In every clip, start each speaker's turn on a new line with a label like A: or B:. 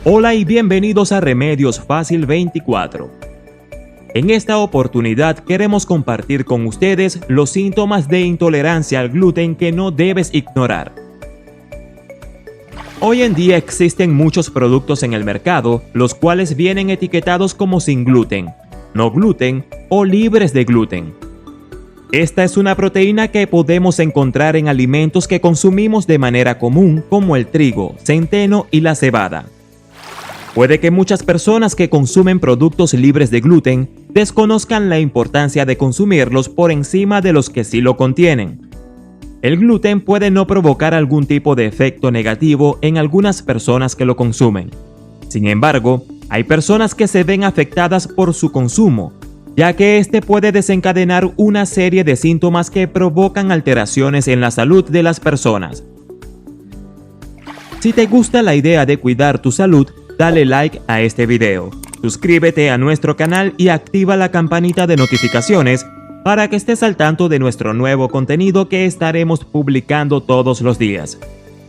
A: Hola y bienvenidos a Remedios Fácil 24. En esta oportunidad queremos compartir con ustedes los síntomas de intolerancia al gluten que no debes ignorar. Hoy en día existen muchos productos en el mercado, los cuales vienen etiquetados como sin gluten, no gluten o libres de gluten. Esta es una proteína que podemos encontrar en alimentos que consumimos de manera común, como el trigo, centeno y la cebada. Puede que muchas personas que consumen productos libres de gluten desconozcan la importancia de consumirlos por encima de los que sí lo contienen. El gluten puede no provocar algún tipo de efecto negativo en algunas personas que lo consumen. Sin embargo, hay personas que se ven afectadas por su consumo, ya que este puede desencadenar una serie de síntomas que provocan alteraciones en la salud de las personas. Si te gusta la idea de cuidar tu salud, dale like a este video, suscríbete a nuestro canal y activa la campanita de notificaciones para que estés al tanto de nuestro nuevo contenido que estaremos publicando todos los días.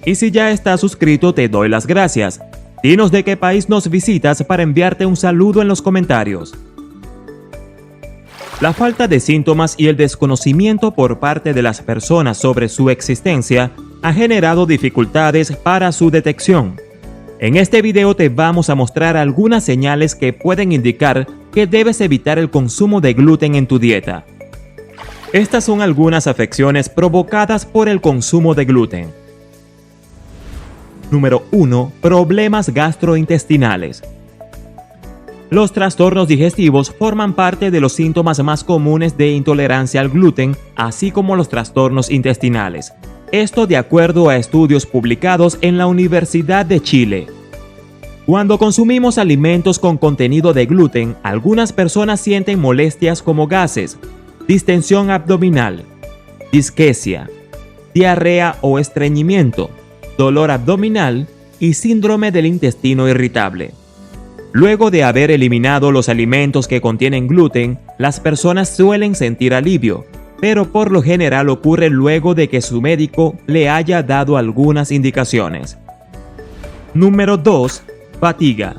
A: Y si ya estás suscrito, te doy las gracias. Dinos de qué país nos visitas para enviarte un saludo en los comentarios. La falta de síntomas y el desconocimiento por parte de las personas sobre su existencia ha generado dificultades para su detección. En este video te vamos a mostrar algunas señales que pueden indicar que debes evitar el consumo de gluten en tu dieta. Estas son algunas afecciones provocadas por el consumo de gluten. Número 1. Problemas gastrointestinales. Los trastornos digestivos forman parte de los síntomas más comunes de intolerancia al gluten, así como los trastornos intestinales. Esto de acuerdo a estudios publicados en la Universidad de Chile. Cuando consumimos alimentos con contenido de gluten, algunas personas sienten molestias como gases, distensión abdominal, disquesia, diarrea o estreñimiento, dolor abdominal y síndrome del intestino irritable. Luego de haber eliminado los alimentos que contienen gluten, las personas suelen sentir alivio, pero por lo general ocurre luego de que su médico le haya dado algunas indicaciones. Número 2. Fatiga.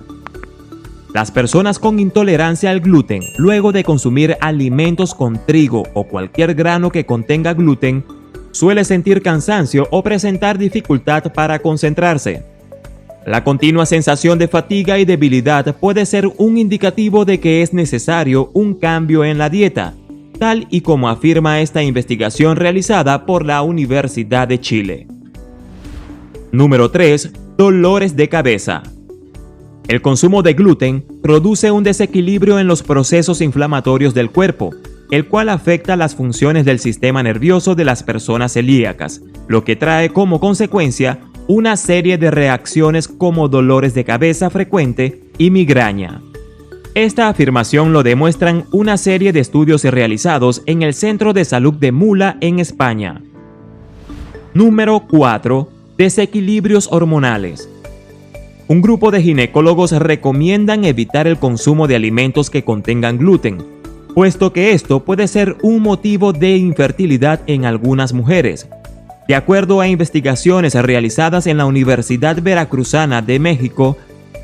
A: Las personas con intolerancia al gluten, luego de consumir alimentos con trigo o cualquier grano que contenga gluten, suele sentir cansancio o presentar dificultad para concentrarse. La continua sensación de fatiga y debilidad puede ser un indicativo de que es necesario un cambio en la dieta, tal y como afirma esta investigación realizada por la Universidad de Chile. Número 3. Dolores de cabeza. El consumo de gluten produce un desequilibrio en los procesos inflamatorios del cuerpo, el cual afecta las funciones del sistema nervioso de las personas celíacas, lo que trae como consecuencia una serie de reacciones como dolores de cabeza frecuente y migraña. Esta afirmación lo demuestran una serie de estudios realizados en el Centro de Salud de Mula en España. Número 4. Desequilibrios hormonales. Un grupo de ginecólogos recomiendan evitar el consumo de alimentos que contengan gluten, puesto que esto puede ser un motivo de infertilidad en algunas mujeres. De acuerdo a investigaciones realizadas en la Universidad Veracruzana de México,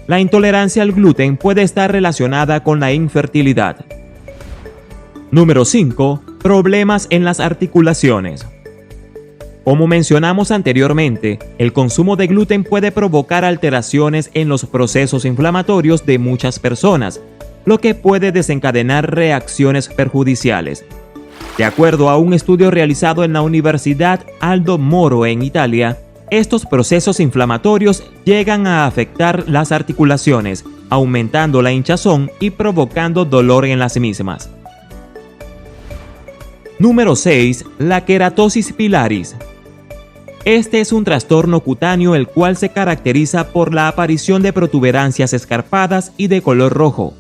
A: la intolerancia al gluten puede estar relacionada con la infertilidad. Número 5. Problemas en las articulaciones. Como mencionamos anteriormente, el consumo de gluten puede provocar alteraciones en los procesos inflamatorios de muchas personas, lo que puede desencadenar reacciones perjudiciales. De acuerdo a un estudio realizado en la Universidad Aldo Moro en Italia, estos procesos inflamatorios llegan a afectar las articulaciones, aumentando la hinchazón y provocando dolor en las mismas. Número 6. La queratosis pilaris. Este es un trastorno cutáneo el cual se caracteriza por la aparición de protuberancias escarpadas y de color rojo.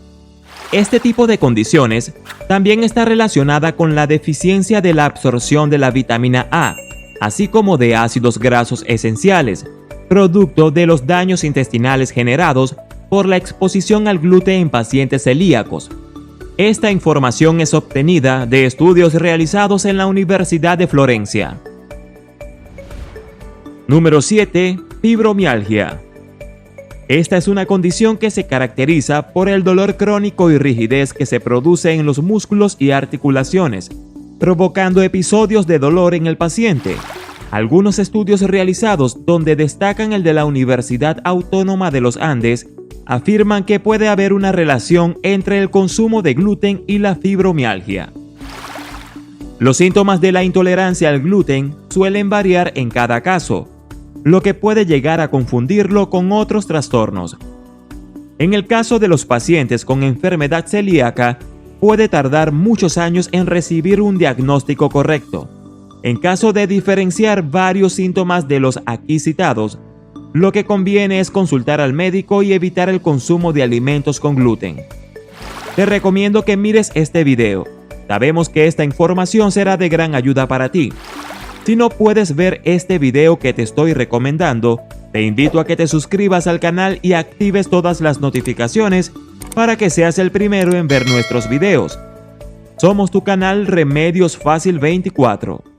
A: Este tipo de condiciones también está relacionada con la deficiencia de la absorción de la vitamina A, así como de ácidos grasos esenciales, producto de los daños intestinales generados por la exposición al gluten en pacientes celíacos. Esta información es obtenida de estudios realizados en la Universidad de Florencia. Número 7. Fibromialgia. Esta es una condición que se caracteriza por el dolor crónico y rigidez que se produce en los músculos y articulaciones, provocando episodios de dolor en el paciente. Algunos estudios realizados, donde destacan el de la Universidad Autónoma de los Andes, afirman que puede haber una relación entre el consumo de gluten y la fibromialgia. Los síntomas de la intolerancia al gluten suelen variar en cada caso, lo que puede llegar a confundirlo con otros trastornos. En el caso de los pacientes con enfermedad celíaca, puede tardar muchos años en recibir un diagnóstico correcto. En caso de diferenciar varios síntomas de los aquí citados, lo que conviene es consultar al médico y evitar el consumo de alimentos con gluten. Te recomiendo que mires este video. Sabemos que esta información será de gran ayuda para ti. Si no puedes ver este video que te estoy recomendando, te invito a que te suscribas al canal y actives todas las notificaciones para que seas el primero en ver nuestros videos. Somos tu canal Remedios Fácil 24.